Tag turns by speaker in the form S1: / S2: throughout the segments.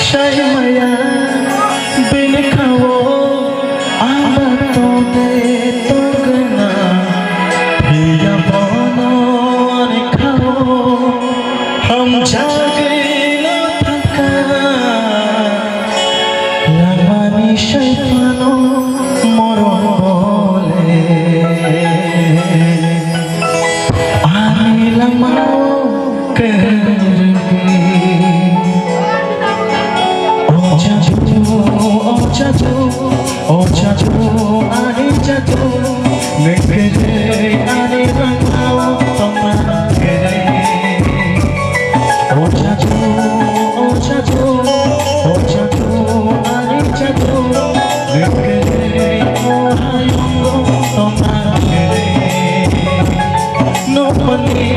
S1: Say maya bin khao abato de togna priya bono ani khao hum jage na thaka lamani shaytano moron bole ani lamao Oh chacho, ani chacho, nekere ani rangao tomagere. Oh chacho, ani chacho, nekere ohayongo tomagere. No pani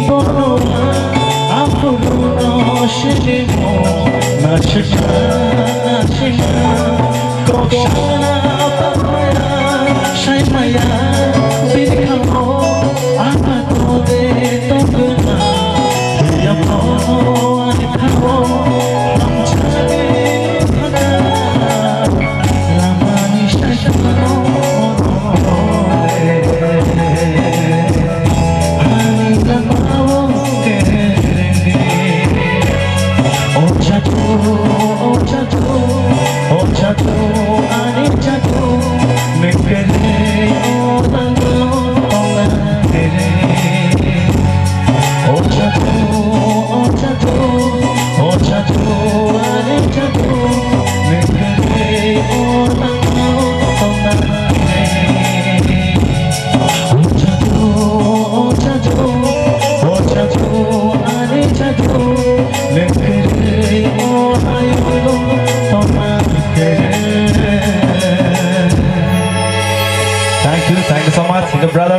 S1: bono apuru no shimo nashika. Koshana papaya, shai maya, birkhamo, apato de togna, priya bono ani khao, hum jage thaka, lamani shashano ani lamao kerenge. Oh chacho, ani chacho, nekere odango tomagere. Oh chacho, ani chacho, nekere odango tomagere. Oh chacho, ani chacho, nekere ohayongo tomagere. Thank you so much, brother.